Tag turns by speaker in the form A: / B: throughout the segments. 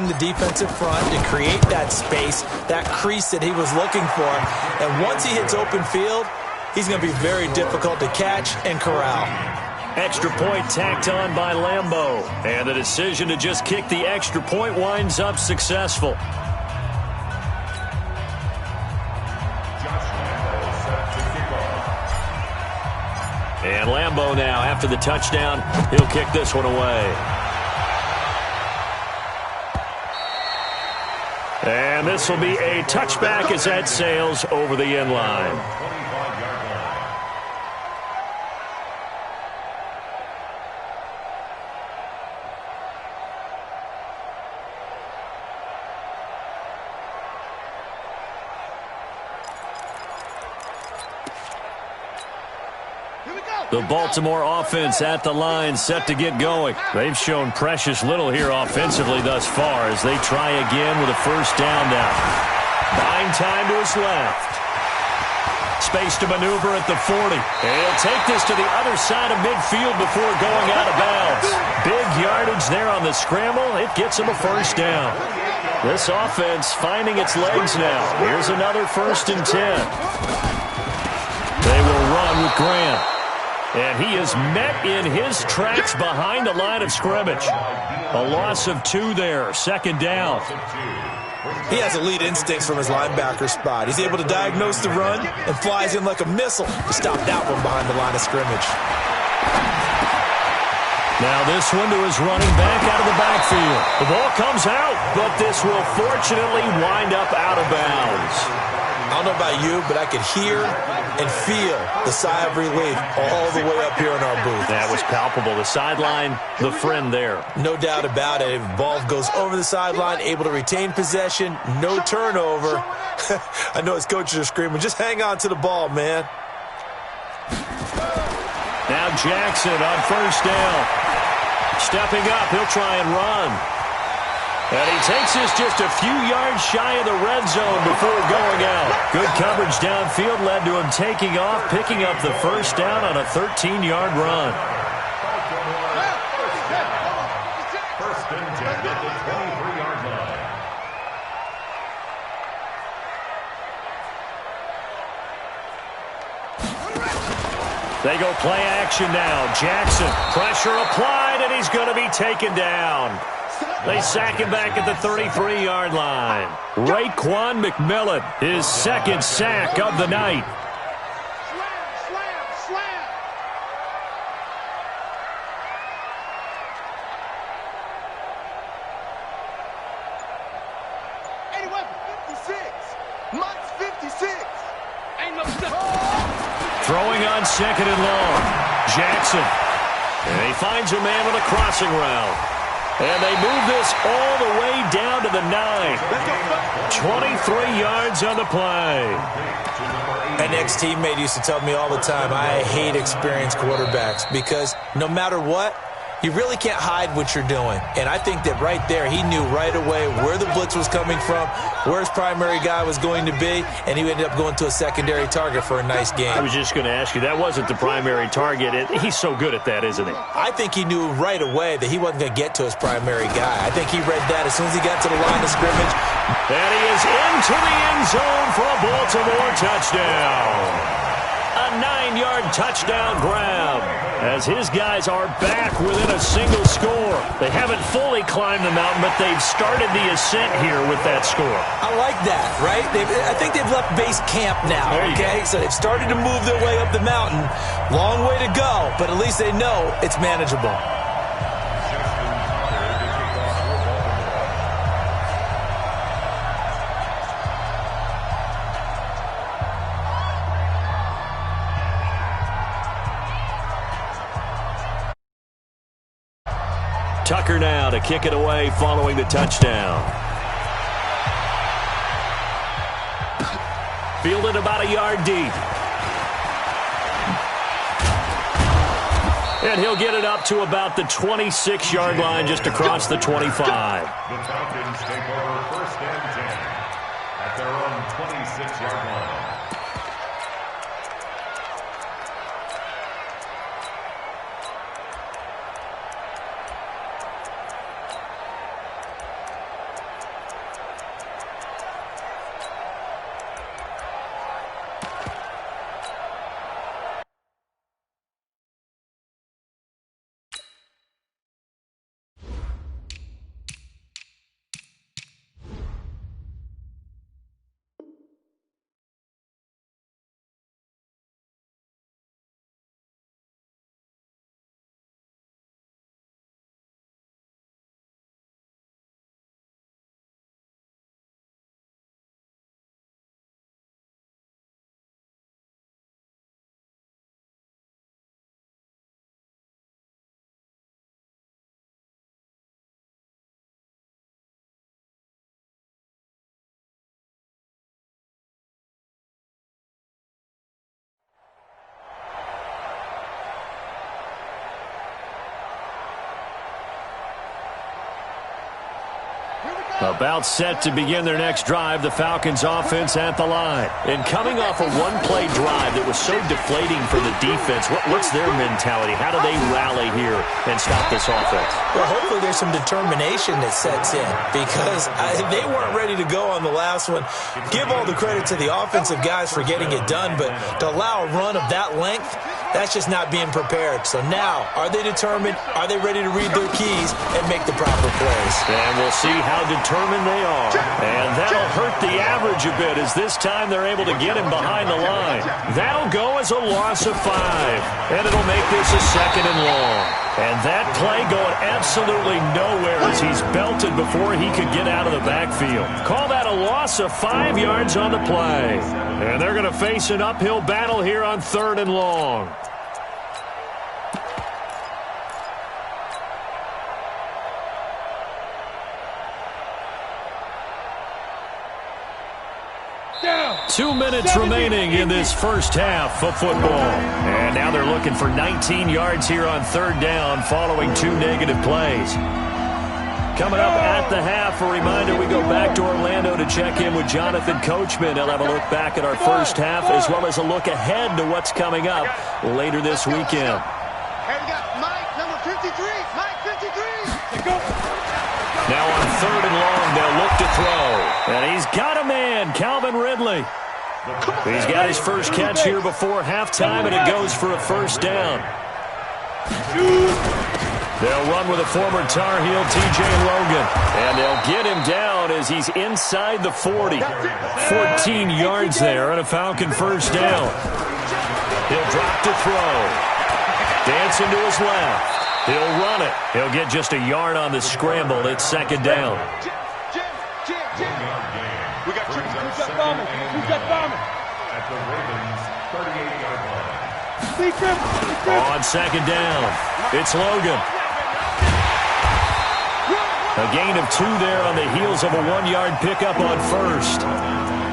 A: the defensive front to create that space, that crease that he was looking for. And once he hits open field, he's going to be very difficult to catch and corral.
B: Extra point tacked on by Lambeau. And the decision to just kick the extra point winds up successful. And Lambeau now, after the touchdown, he'll kick this one away. And this will be a touchback as that sails over the end line. The Baltimore offense at the line, set to get going. They've shown precious little here offensively thus far as they try again with a first down now. Buying time to his left. Space to maneuver at the 40. And he'll take this to the other side of midfield before going out of bounds. Big yardage there on the scramble. It gets him a first down. This offense finding its legs now. Here's another 1st and 10. They will run with Grant. And he is met in his tracks behind the line of scrimmage. A loss of 2 there, 2nd down.
A: He has elite instincts from his linebacker spot. He's able to diagnose the run and flies in like a missile to stop that one behind the line of scrimmage.
B: Now this one to his running back out of the backfield. The ball comes out, but this will fortunately wind up out of bounds.
A: I don't know about you, but I could hear and feel the sigh of relief all the way up here in our booth.
B: That was palpable. The sideline, the friend there.
A: No doubt about it. If the ball goes over the sideline, able to retain possession, no turnover. I know his coaches are screaming, just hang on to the ball, man.
B: Now Jackson on first down. Stepping up, he'll try and run. And he takes this just a few yards shy of the red zone before going out. Good coverage downfield led to him taking off, picking up the first down on a 13-yard run.
C: First and 10 at the 23-yard line.
B: They go play action now. Jackson, pressure applied, and he's going to be taken down. They sack him back at the 33-yard line. Raekwon McMillan, his 2nd sack of the night. Throwing on 2nd and long. Jackson. And he finds a man with a crossing route. And they move this all the way down to the 9. 23 yards on the play.
A: An ex-teammate used to tell me all the time, I hate experienced quarterbacks because no matter what, you really can't hide what you're doing. And I think that right there, he knew right away where the blitz was coming from, where his primary guy was going to be, and he ended up going to a secondary target for a nice game.
B: I was just going to ask you, that wasn't the primary target. He's so good at that, isn't he?
A: I think he knew right away that he wasn't going to get to his primary guy. I think he read that as soon as he got to the line of scrimmage.
B: And he is into the end zone for a Baltimore touchdown. A 9-yard touchdown grab as his guys are back within a single score. They haven't fully climbed the mountain, but they've started the ascent here with that score.
A: I like that, right? I think they've left base camp now, okay? So they've started to move their way up the mountain. Long way to go, but at least they know it's manageable.
B: Tucker now to kick it away following the touchdown. Fielded about a yard deep. And he'll get it up to about the 26-yard line just across the 25.
C: The Falcons take over 1st and 10 at their own 26-yard line.
B: About set to begin their next drive, the Falcons offense at the line. And coming off a one-play drive that was so deflating for the defense, what's their mentality? How do they rally here and stop this offense?
A: Well, hopefully there's some determination that sets in because they weren't ready to go on the last one. Give all the credit to the offensive guys for getting it done, but to allow a run of that length, that's just not being prepared. So now, are they determined? Are they ready to read their keys and make the proper plays?
B: And we'll see how determined they are. And that'll hurt the average a bit as this time they're able to get him behind the line. That'll go as a loss of 5. And it'll make this a 2nd and long. And that play going absolutely nowhere as he's belted before he could get out of the backfield. Call that a loss of 5 yards on the play. And they're going to face an uphill battle here on 3rd and long.
D: Down.
B: 2 minutes remaining in this first half of football. And now they're looking for 19 yards here on 3rd down following 2 negative plays. Coming up at the half, a reminder, we go back to Orlando to check in with Jonathan Coachman. He'll have a look back at our first half as well as a look ahead to what's coming up later this weekend.
D: And we got Mike, number 53. Mike, 53. Go.
B: Now on 3rd and long, they'll look to throw. And he's got a man, Calvin Ridley. He's got his first catch here before halftime, and it goes for a 1st down. They'll run with a former Tar Heel, T.J. Logan. And they'll get him down as he's inside the 40. 14 yards there on a Falcon 1st down. He'll drop to throw. Dancing to his left. He'll run it. He'll get just a yard on the scramble. It's 2nd down.
D: We got bombing.
C: At the Ravens' 38-yard line.
B: On 2nd down, it's Logan. A gain of 2 there on the heels of a 1-yard pickup on 1st.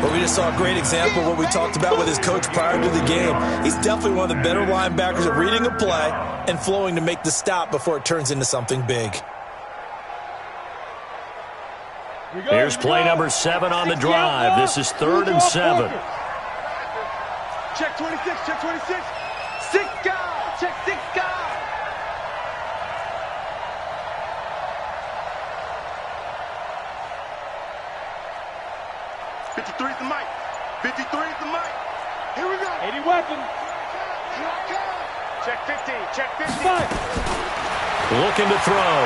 A: But we just saw a great example of what we talked about with his coach prior to the game. He's definitely one of the better linebackers at reading a play and flowing to make the stop before it turns into something big.
B: Here's play number 7 on the drive. This is 3rd and 7.
D: Check 26, check 26. 6 guys, check 6 guys. 53 is the mic. 53 is the mic. Here we go. 80 weapon. Check 15. Check 15.
B: Looking to throw.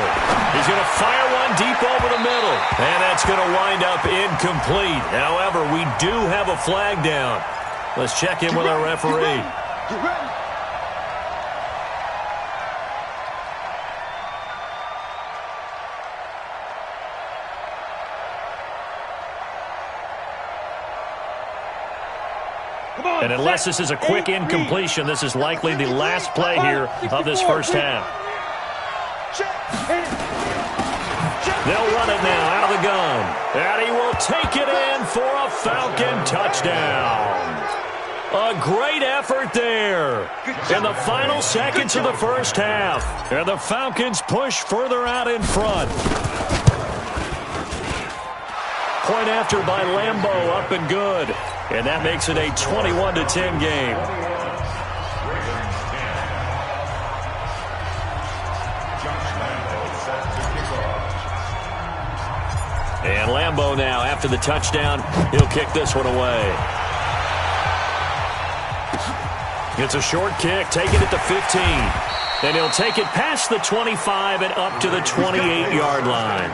B: He's going to fire one deep over the middle. And that's going to wind up incomplete. However, we do have a flag down. Let's check in with our referee.
D: Get ready.
B: And unless this is a quick incompletion, this is likely the last play here of this first half. They'll run it now out of the gun. And he will take it in for a Falcon touchdown. A great effort there in the final seconds of the first half. And the Falcons push further out in front. Point after by Lambeau, up and good. And that makes it a 21-10 game. And Lambeau now, after the touchdown, he'll kick this one away. It's a short kick, taking it to 15. And he'll take it past the 25 and up to the 28-yard line.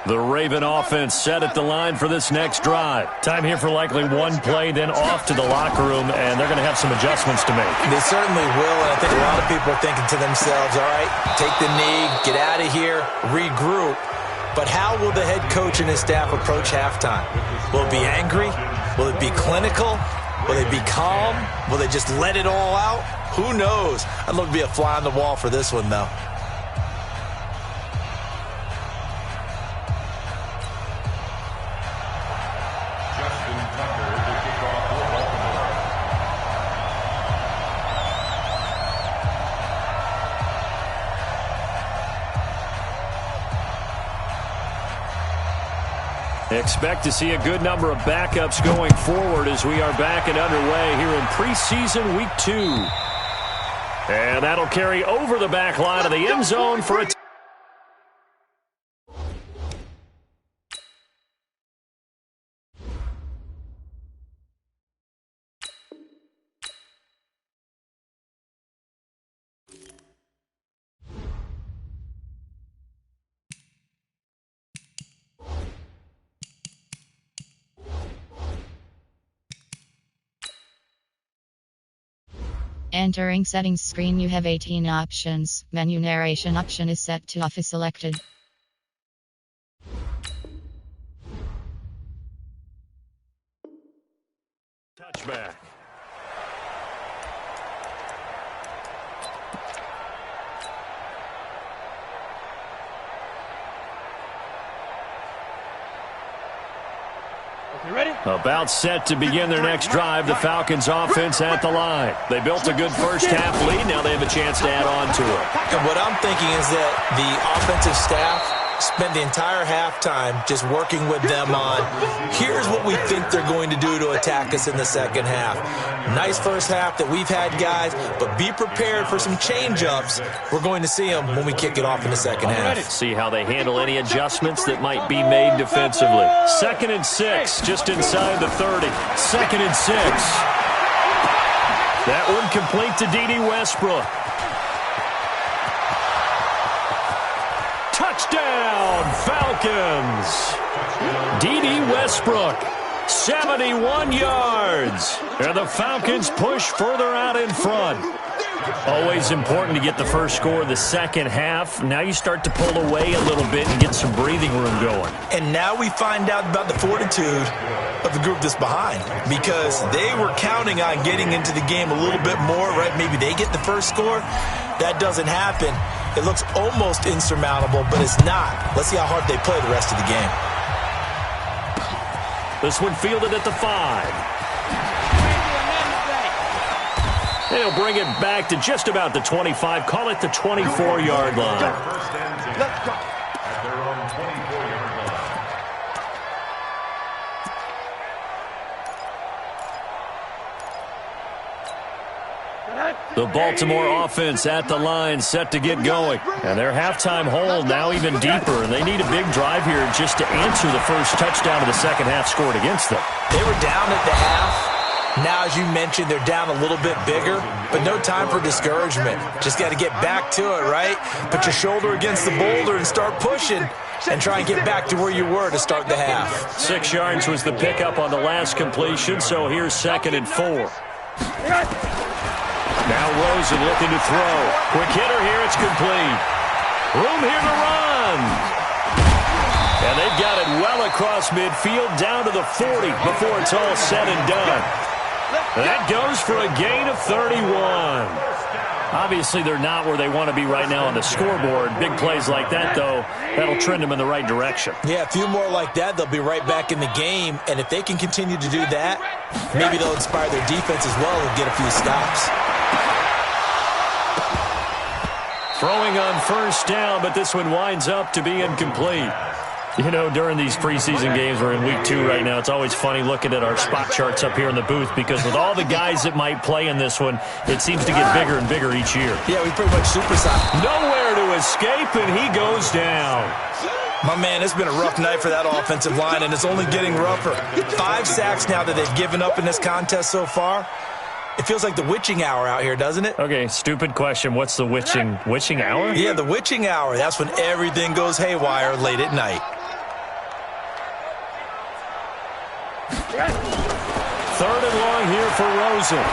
B: The Raven offense set at the line for this next drive. Time here for likely one play, then off to the locker room, and they're going to have some adjustments to make.
A: They certainly will, and I think a lot of people are thinking to themselves, all right, take the knee, get out of here, regroup. But how will the head coach and his staff approach halftime? Will it be angry? Will it be clinical? Will they be calm? Will they just let it all out? Who knows? I'd love to be a fly on the wall for this one, though.
B: Expect to see a good number of backups going forward as we are back and underway here in preseason week 2. And that'll carry over the back line of the end zone for a
E: Entering settings screen, you have 18 options. Menu narration option is set to off is selected.
B: touchback. About set to begin their next drive, the Falcons offense at the line. They built a good first half lead. Now they have a chance to add on to it.
A: And what I'm thinking is that the offensive staff spent the entire halftime just working with them on, here's what we think they're going to do to attack us in the second half. Nice first half that we've had, guys, but be prepared for some change-ups. We're going to see them when we kick it off in the second half.
B: See how they handle any adjustments that might be made defensively. 2nd and 6, just inside the 30. 2nd and 6. That one complete to D.D. Westbrook. Touchdown, Falcons! D.D. Westbrook, 71 yards. And the Falcons push further out in front. Always important to get the first score of the second half. Now you start to pull away a little bit and get some breathing room going.
A: And now we find out about the fortitude of the group that's behind, because they were counting on getting into the game a little bit more, right? Maybe they get the first score. That doesn't happen. It looks almost insurmountable, but it's not. Let's see how hard they play the rest of the game.
B: This one fielded at the 5. They'll bring it back to just about the 25. Call it the 24-yard line.
C: Let's go. At their own 24-yard line.
B: The Baltimore offense at the line, set to get going. And their halftime hold now even deeper. And they need a big drive here just to answer the first touchdown of the second half scored against them.
A: They were down at the half. Now, as you mentioned, they're down a little bit bigger, but no time for discouragement. Just got to get back to it, right? Put your shoulder against the boulder and start pushing and try and get back to where you were to start the half.
B: 6 yards was the pickup on the last completion, so here's 2nd and 4. Now Rosen looking to throw. Quick hitter here, it's complete. Room here to run. And they've got it well across midfield, down to the 40 before it's all said and done. That goes for a gain of 31. Obviously, they're not where they want to be right now on the scoreboard. Big plays like that, though, that'll trend them in the right direction.
A: Yeah, a few more like that, they'll be right back in the game. And if they can continue to do that, maybe they'll inspire their defense as well and get a few stops.
B: Throwing on first down, but this one winds up to be incomplete. You know, during these preseason games, we're in week 2 right now, it's always funny looking at our spot charts up here in the booth, because with all the guys that might play in this one, it seems to get bigger and bigger each year.
A: Yeah, we pretty much supersized.
B: Nowhere to escape, and he goes down.
A: My man, it's been a rough night for that offensive line, and it's only getting rougher. 5 sacks now that they've given up in this contest so far. It feels like the witching hour out here, doesn't it?
B: Okay, stupid question. What's the witching hour?
A: Yeah, the witching hour. That's when everything goes haywire late at night.
B: 3rd and long here for Rosen.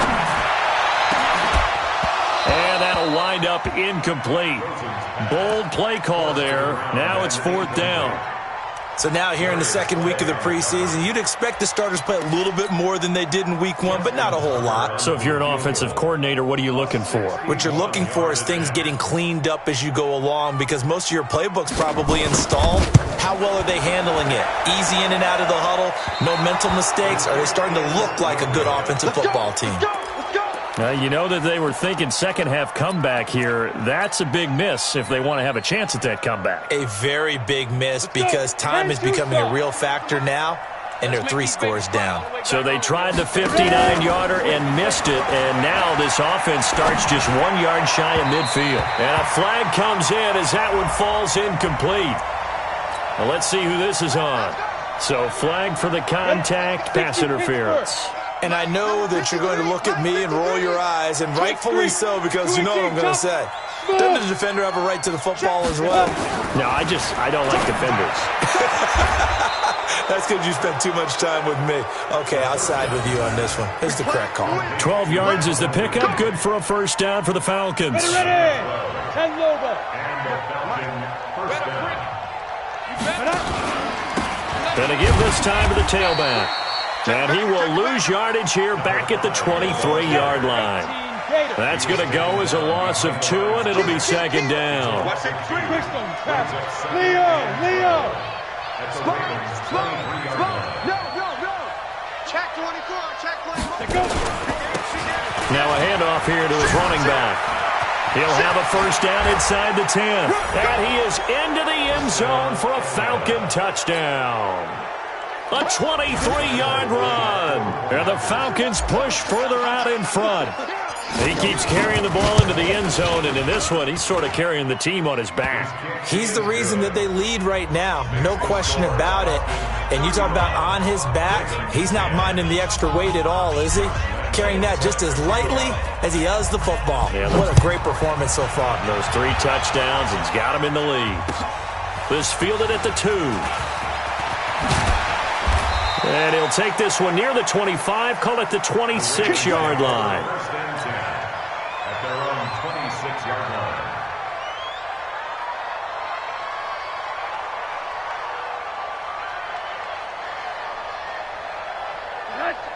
B: And that'll wind up incomplete. Bold play call there. Now it's 4th down.
A: So now here in the second week of the preseason, you'd expect the starters play a little bit more than they did in week 1, but not a whole lot.
B: So if you're an offensive coordinator, what are you looking for?
A: What you're looking for is things getting cleaned up as you go along, because most of your playbook's probably installed. How well are they handling it? Easy in and out of the huddle, no mental mistakes? Are they starting to look like a good offensive football team?
B: You know that they were thinking second-half comeback here. That's a big miss if they want to have a chance at that comeback.
A: A very big miss because time is becoming a real factor now, and they're 3 scores down.
B: So they tried the 59-yarder and missed it, and now this offense starts just 1 yard shy of midfield. And a flag comes in as that one falls incomplete. Well, let's see who this is on. So flag for the contact, pass interference.
A: And I know that you're going to look at me and roll your eyes, and rightfully so, because you know what I'm going to say. Doesn't the defender have a right to the football as well?
B: No, I don't like defenders.
A: That's because you spent too much time with me. Okay, I'll side with you on this one. Here's the correct call.
B: 12 yards is the pickup. Good for a first down for the Falcons.
D: Ready.
B: Gonna give this time to the tailback. And he will lose yardage here back at the 23-yard line. That's going to go as a loss of 2, and it'll be second down.
D: Leo. No. Check 24.
B: Now a handoff here to his running back. He'll have a first down inside the 10. And he is into the end zone for a Falcon touchdown. A 23-yard run. And the Falcons push further out in front. He keeps carrying the ball into the end zone, and in this one, he's sort of carrying the team on his back.
A: He's the reason that they lead right now. No question about it. And you talk about on his back, he's not minding the extra weight at all, is he? Carrying that just as lightly as he does the football.
B: Yeah,
A: what a great performance so far.
B: Those 3 touchdowns, and he's got him in the lead. This fielded at the 2. And he'll take this one near the 25, call it the 26-yard line.
C: At their own 26-yard line.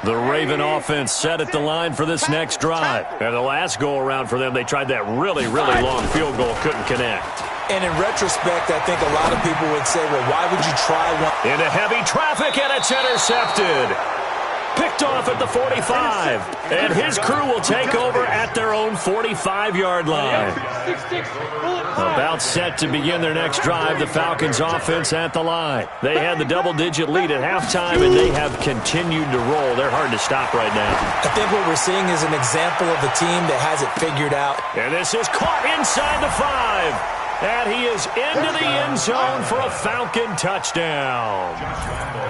B: The Raven offense set at the line for this next drive. And the last go-around for them, they tried that really long field goal, couldn't connect.
A: And in retrospect, I think a lot of people would say, well, why would you try one?
B: Into heavy traffic, and it's intercepted. Picked off at the 45. And his crew will take over at their own 45-yard line. About set to begin their next drive, the Falcons offense at the line. They had the double-digit lead at halftime, and they have continued to roll. They're hard to stop right now.
A: I think what we're seeing is an example of a team that has it figured out.
B: And this is caught inside the 5. And he is into the end zone for a Falcon touchdown.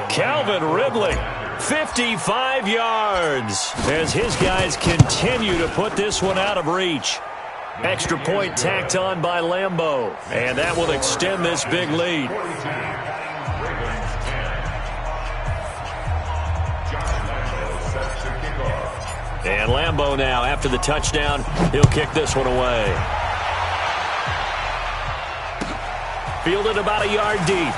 B: Calvin Ridley, 55 yards, as his guys continue to put this one out of reach. Extra point tacked on by Lambeau, and that will extend this big lead. And Lambeau now, after the touchdown, he'll kick this one away. Fielded about a yard deep.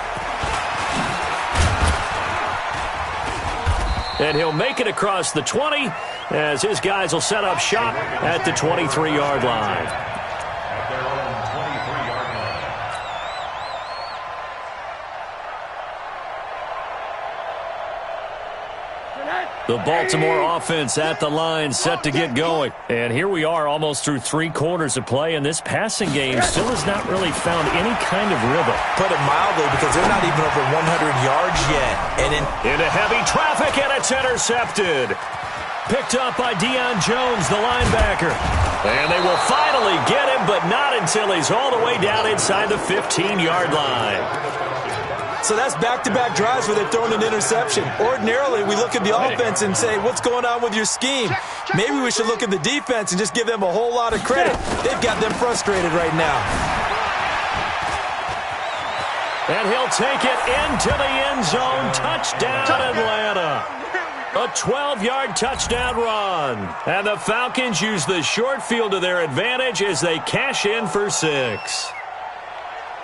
B: And he'll make it across the 20 as his guys will set up shop at the 23-yard line.
C: At their own 23-yard line.
B: The Baltimore offense at the line, set to get going. And here we are almost through 3 quarters of play, and this passing game still has not really found any kind of rhythm.
A: Put it mildly, because they're not even over 100 yards yet. And
B: into heavy traffic, and it's intercepted. Picked up by Deion Jones, the linebacker. And they will finally get him, but not until he's all the way down inside the 15-yard line.
A: So that's back-to-back drives where they've thrown an interception. Ordinarily, we look at the offense and say, what's going on with your scheme? Maybe we should look at the defense and just give them a whole lot of credit. They've got them frustrated right now.
B: And he'll take it into the end zone. Touchdown, Atlanta. A 12-yard touchdown run. And the Falcons use the short field to their advantage as they cash in for 6.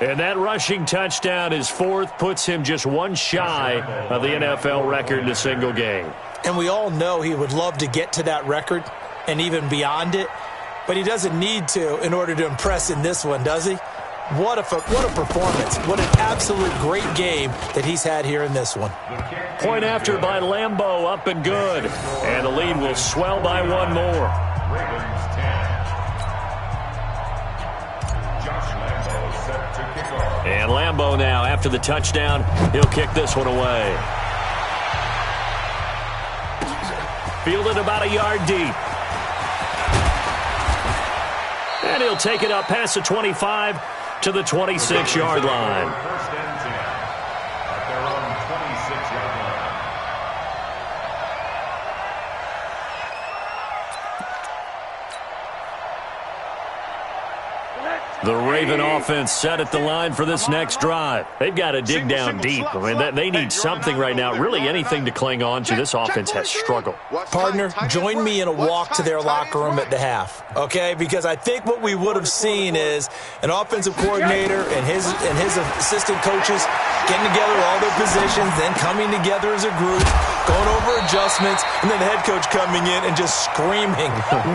B: And that rushing touchdown, his 4th, puts him just 1 shy of the NFL record in a single game.
A: And we all know he would love to get to that record and even beyond it, but he doesn't need to in order to impress in this one, does he? What a performance. What an absolute great game that he's had here in this one.
B: Point after by Lambeau, up and good. And the lead will swell by 1 more.
C: Ravens 10. Josh Lambo set to kick off.
B: And Lambo now, after the touchdown, he'll kick this one away. Fielded about a yard deep. And he'll take it up past the 25 to the 26-yard line.
C: First and 10 at their own 26-yard line.
B: The Raven offense set at the line for this next drive. They've got to dig down deep. I mean, they need something right now, really anything to cling on to. This offense has struggled.
A: Partner, join me in a walk to their locker room at the half, okay? Because I think what we would have seen is an offensive coordinator and his assistant coaches getting together all their positions, then coming together as a group, going over adjustments, and then the head coach coming in and just screaming,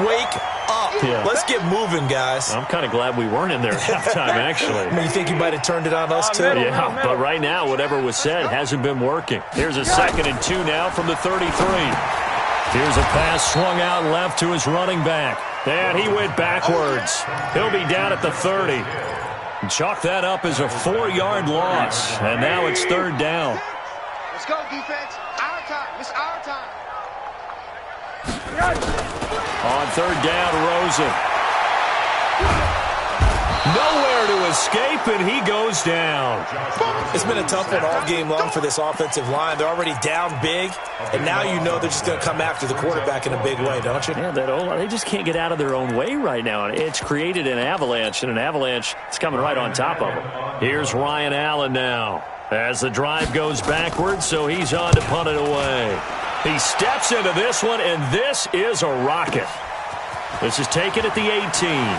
A: "Wake up.
B: Yeah.
A: Let's get moving, guys."
B: I'm kind of glad we weren't in there at halftime, actually.
A: I mean, you think you might have turned it on us, too?
B: Yeah, but right now, whatever was said hasn't been working. Here's a 2nd and 2 now from the 33. Here's a pass swung out left to his running back. And he went backwards. He'll be down at the 30. Chalk that up as a 4-yard loss. And now it's 3rd down.
D: Let's go, defense. Our time. It's our time.
B: On 3rd down, Rosen. Nowhere to escape, and he goes down.
A: It's been a tough one all game long for this offensive line. They're already down big, and now you know they're just going to come after the quarterback in a big way, don't you?
B: Yeah, they just can't get out of their own way right now. It's created an avalanche, and an avalanche is coming right on top of them. Here's Ryan Allen now as the drive goes backwards, so he's on to punt it away. He steps into this one, and this is a rocket. This is taken at the 18.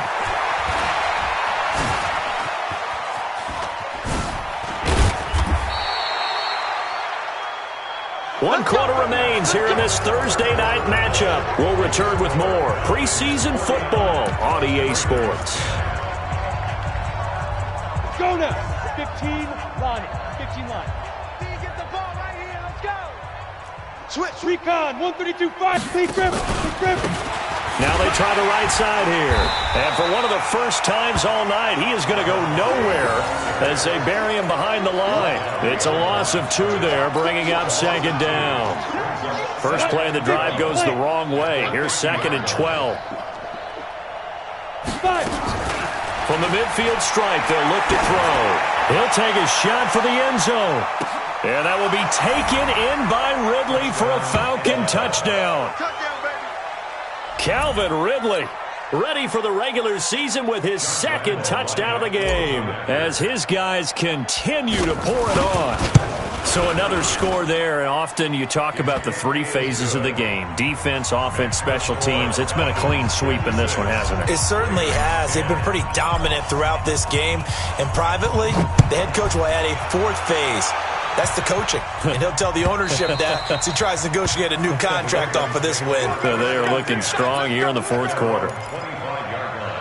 B: One quarter remains here in this Thursday night matchup. We'll return with more preseason football on EA Sports.
F: Go now. 15 line. 15 line.
D: Get the ball right here. Let's go. Switch.
F: Recon. 132-5. Lee Griffin.
B: Now they try the right side here. And for one of the first times all night, he is going to go nowhere as they bury him behind the line. It's a loss of 2 there, bringing up 2nd down. First play of the drive goes the wrong way. Here's 2nd and 12. From the midfield stripe, they'll look to throw. He'll take a shot for the end zone. And that will be taken in by Ridley for a Falcon touchdown. Calvin Ridley ready for the regular season with his 2nd touchdown of the game as his guys continue to pour it on. So another score there, and often you talk about the 3 phases of the game: defense, offense, special teams. It's been a clean sweep in this one, hasn't it?
A: It certainly has. They've been pretty dominant throughout this game, and privately, the head coach will add a 4th phase. That's the coaching. And he'll tell the ownership that as he tries to negotiate a new contract off of this win.
B: So they are looking strong here in the 4th quarter.
C: 25-yard line.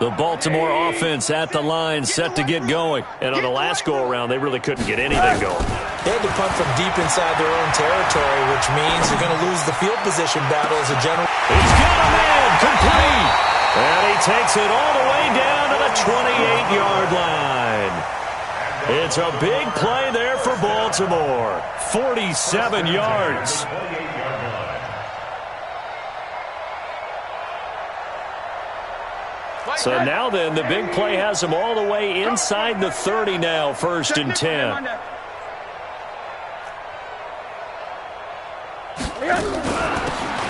B: The Baltimore offense at the line, set to get going. And on the last go-around, they really couldn't get anything going.
A: They had to punt from deep inside their own territory, which means you're going to lose the field position battle as a general.
B: He's got a man, complete. And he takes it all the way down to the 28-yard line. It's a big play there for Baltimore. 47 yards. So now then, the big play has them all the way inside the 30 now, 1st and 10.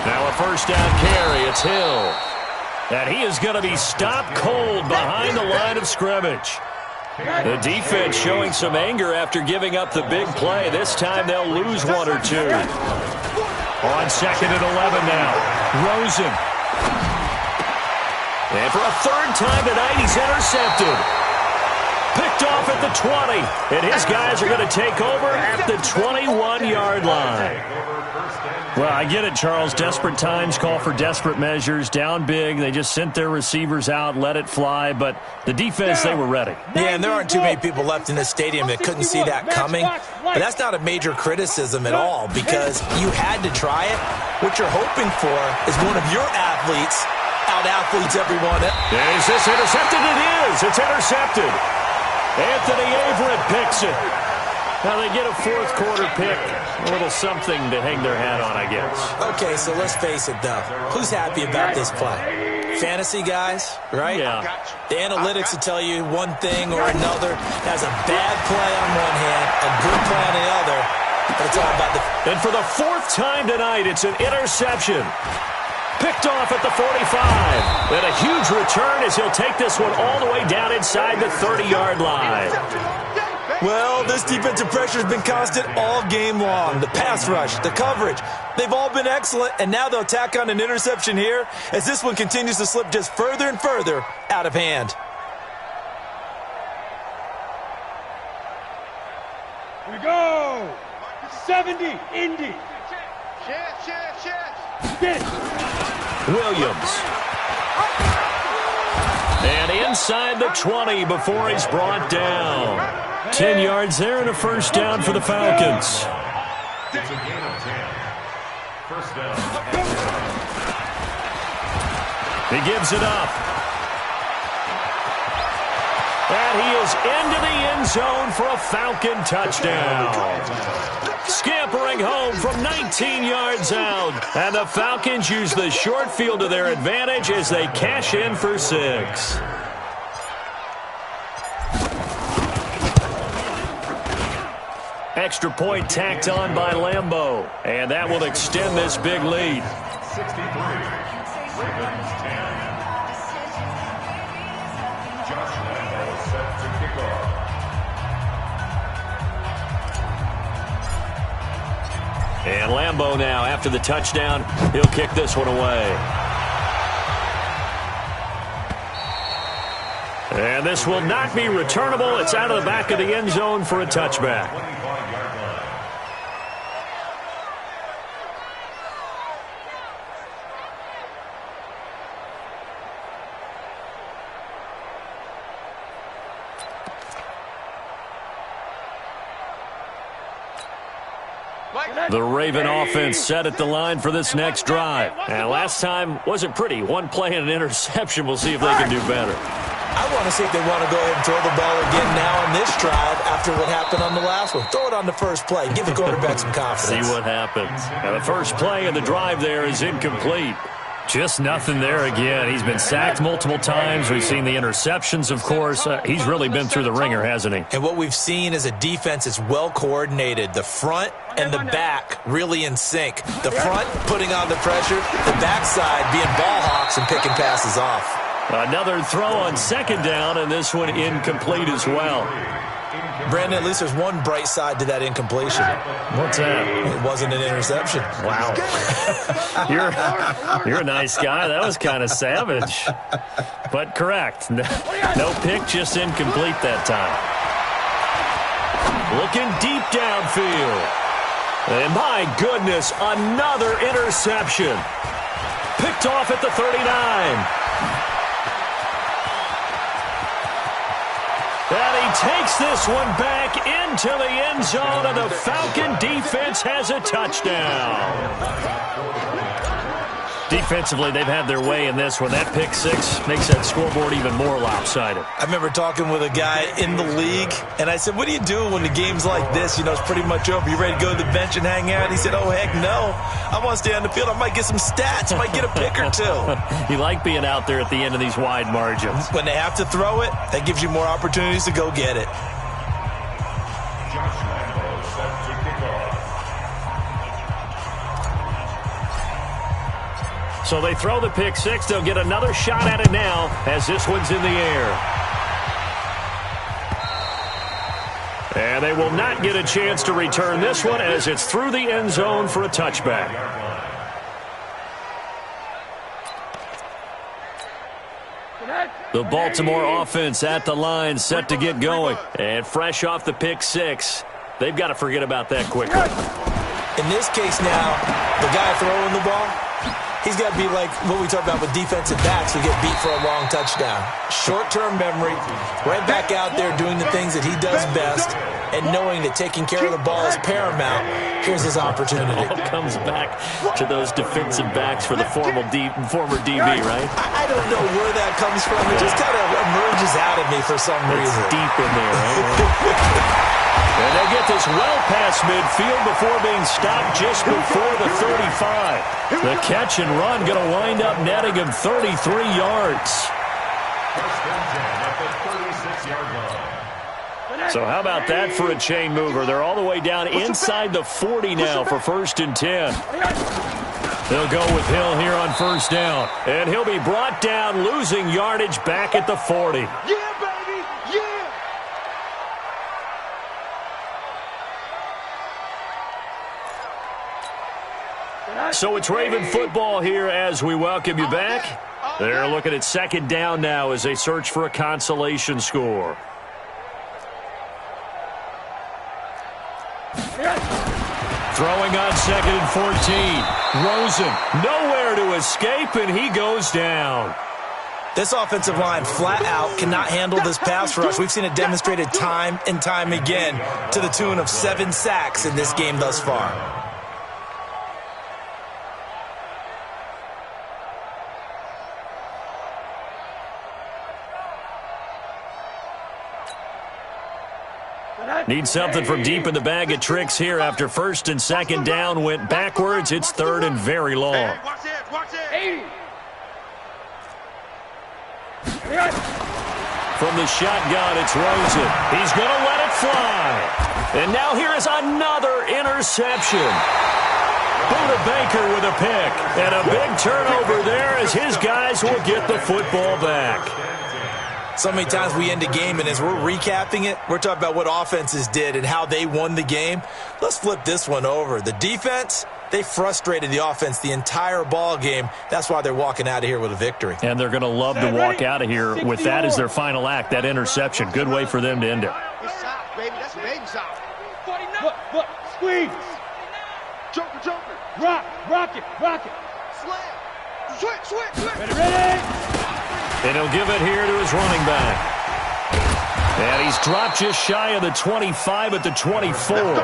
B: Now a 1st down carry, it's Hill. And he is going to be stopped cold behind the line of scrimmage. The defense showing some anger after giving up the big play. This time they'll lose 1 or 2. On 2nd and 11 now, Rosen. And for a 3rd time tonight, he's intercepted. Picked off at the 20. And his guys are going to take over at the 21-yard line. Well, I get it, Charles. Desperate times call for desperate measures. Down big. They just sent their receivers out, let it fly. But the defense, they were ready.
A: Yeah, and there aren't too many people left in this stadium that couldn't see that coming. But that's not a major criticism at all because you had to try it. What you're hoping for is one of your athletes out-athletes everyone.
B: Is this intercepted? It is. It's intercepted. Anthony Averett picks it. Now they get a fourth-quarter pick. A little something to hang their hat on, I guess.
A: Okay, so let's face it, though. Who's happy about this play? Fantasy guys, right?
B: Yeah.
A: The analytics will tell you one thing or another. Has a bad play on one hand, a good play on the other, but it's all about the...
B: And for the fourth time tonight, it's an interception. Picked off at the 45. And a huge return as he'll take this one all the way down inside the 30-yard line.
A: Well, this defensive pressure has been constant all game long. The pass rush, the coverage, they've all been excellent, and now they'll tack on an interception here as this one continues to slip just further and further out of hand.
F: Here we go. 70, Indy.
B: Williams. And inside the 20 before he's brought down. 10 yards there and a first down for the Falcons.
C: It's a gain of 10. First down.
B: He gives it up. And he is into the end zone for a Falcon touchdown. Scampering home from 19 yards out. And the Falcons use the short field to their advantage as they cash in for 6. Extra point tacked on by Lambeau. And that will extend this big lead.
C: 63. Ravens 10. Josh Lambeau set to kick off.
B: And Lambeau now, after the touchdown, he'll kick this one away. And this will not be returnable. It's out of the back of the end zone for a touchback.
C: 25-yard line.
B: The Raven offense set at the line for this next drive. And last time wasn't pretty. One play and an interception. We'll see if they can do better.
A: I want to see if they want to go ahead and throw the ball again now on this drive after what happened on the last one. Throw it on the first play. Give the quarterback some confidence.
B: See what happens. And the first play of the drive there is incomplete. Just nothing there again. He's been sacked multiple times. We've seen the interceptions, of course. He's really been through the ringer, hasn't he?
A: And what we've seen is a defense that's well coordinated. The front and the back really in sync. The front putting on the pressure. The backside being ball hawks and picking passes off.
B: Another throw on second down, and this one incomplete as well.
A: Brandon, at least there's one bright side to that incompletion.
B: What's that?
A: It wasn't an interception.
B: Wow. You're a nice guy. That was kind of savage. But correct. No pick, just incomplete that time. Looking deep downfield. And my goodness, another interception. Picked off at the 39. And he takes this one back into the end zone, and the Falcon defense has a touchdown. Defensively, they've had their way in this one. That pick six makes that scoreboard even more lopsided.
A: I remember talking with a guy in the league, and I said, what do you do when the game's like this? You know, it's pretty much over. You ready to go to the bench and hang out? He said, oh, heck no. I want to stay on the field. I might get some stats. I might get a pick or two.
B: You like being out there at the end of these wide margins.
A: When they have to throw it, that gives you more opportunities to go get it.
C: Josh Lambeau set to kick off.
B: So they throw the pick six. They'll get another shot at it now as this one's in the air. And they will not get a chance to return this one as it's through the end zone for a touchback. The Baltimore offense at the line, set to get going. And fresh off the pick six, they've got to forget about that quickly.
A: In this case now, the guy throwing the ball, he's got to be like what we talked about with defensive backs who get beat for a long touchdown. Short-term memory, right back out there doing the things that he does best, and knowing that taking care of the ball is paramount. Here's his opportunity.
B: It all comes back to those defensive backs for the former DB, right?
A: I don't know where that comes from. It just kind of emerges out of me for some reason.
B: It's deep in there, right? And they get this well past midfield before being stopped just before the 35. The catch and run going to wind up netting him 33 yards.
C: First and 10 at the 36-yard line.
B: So how about that for a chain mover? They're all the way down inside the 40 now for first and 10. They'll go with Hill here on first down. And he'll be brought down, losing yardage back at the 40.
D: Yeah, baby! Yeah!
B: So it's Raven football here as we welcome you back. They're looking at second down now as they search for a consolation score. Throwing on second and 14. Rosen nowhere to escape, and he goes down.
A: This offensive line flat out cannot handle this pass rush. We've seen it demonstrated time and time again to the tune of 7 sacks in this game thus far.
B: Need something from deep in the bag of tricks here after first and second down went backwards. It's third and very long.
D: Hey, watch it, watch it.
B: From the shotgun, it's Rosen. He's going to let it fly. And now here is another interception. Buda Baker with a pick. And a big turnover there as his guys will get the football back.
A: So many times we end a game, and as we're recapping it, we're talking about what offenses did and how they won the game. Let's flip this one over. The defense, they frustrated the offense the entire ball game. That's why they're walking out of here with a victory.
B: And they're going to love to walk out of here with that as their final act, that interception. Good way for them to end it.
D: It's shot, baby. That's a baby shot.
F: Look, squeeze.
D: Joker.
F: Rock it.
D: Slam. Switch.
F: Ready.
B: And he'll give it here to his running back. And he's dropped just shy of the 25 at the 24.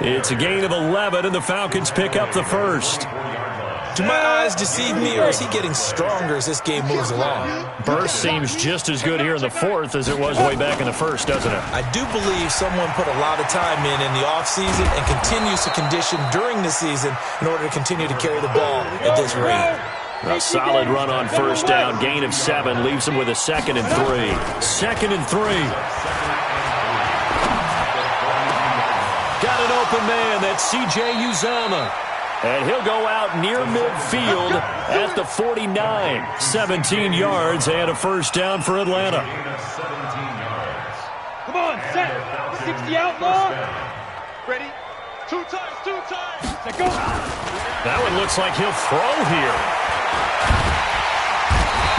B: It's a gain of 11, and the Falcons pick up the first.
A: Do my eyes deceive me, or is he getting stronger as this game moves along?
B: Burst seems just as good here in the fourth as it was way back in the first, doesn't it?
A: I do believe someone put a lot of time in the offseason and continues to condition during the season in order to continue to carry the ball at this rate.
B: A solid run on first down. Gain of 7 leaves him with a 2nd and 3. 2nd and 3. Got an open man. That's C.J. Uzama. And he'll go out near midfield at the 49. 17 yards and a first down for Atlanta.
F: Come on, set. 60 outlaw.
D: Ready? Two times.
F: Set, go.
B: That one looks like he'll throw here.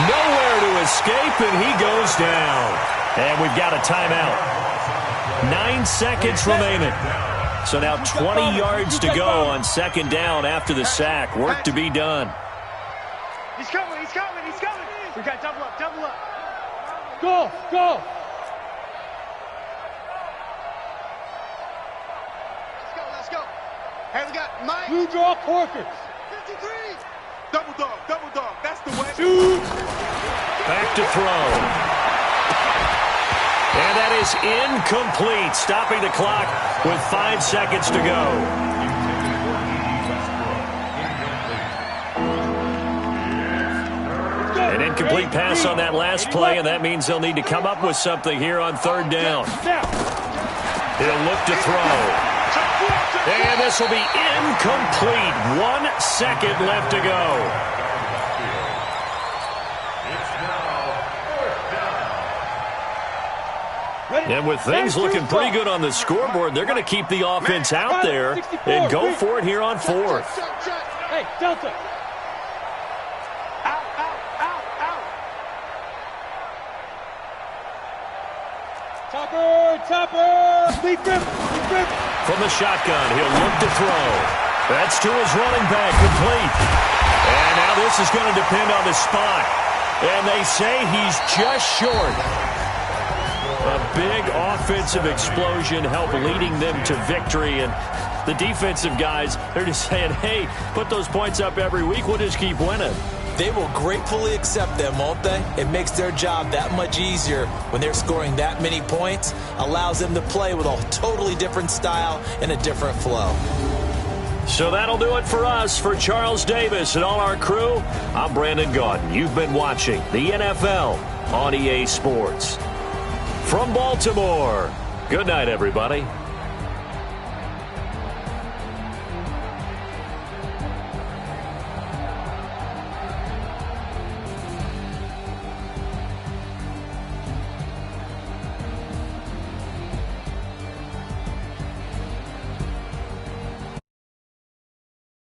B: Nowhere to escape, and he goes down. And we've got a timeout. 9 seconds remaining. So now 20 yards to go on second down after the sack. Work to be done.
D: He's coming. We got double up.
F: Go.
D: Let's go. Hey, we got Mike.
F: Blue draw Corkers.
D: 53. Double dog. That's the way.
F: Shoot.
B: Back to throw. And that is incomplete, stopping the clock with 5 seconds to go. An incomplete pass on that last play, and that means they'll need to come up with something here on third down. He'll look to throw. And this will be incomplete. 1 second left to go. And with things looking pretty good on the scoreboard, they're going to keep the offense out there and go for it here on fourth.
F: Hey, Delta.
D: Out.
F: Topper! Lead grip!
B: From the shotgun, he'll look to throw. That's to his running back, complete. And now this is going to depend on the spot. And they say he's just short. A big offensive explosion helped leading them to victory. And the defensive guys, they're just saying, hey, put those points up every week. We'll just keep winning.
A: They will gratefully accept them, won't they? It makes their job that much easier when they're scoring that many points. Allows them to play with a totally different style and a different flow.
B: So that'll do it for us. For Charles Davis and all our crew, I'm Brandon Gaudin. You've been watching the NFL on EA Sports. From Baltimore, good night, everybody.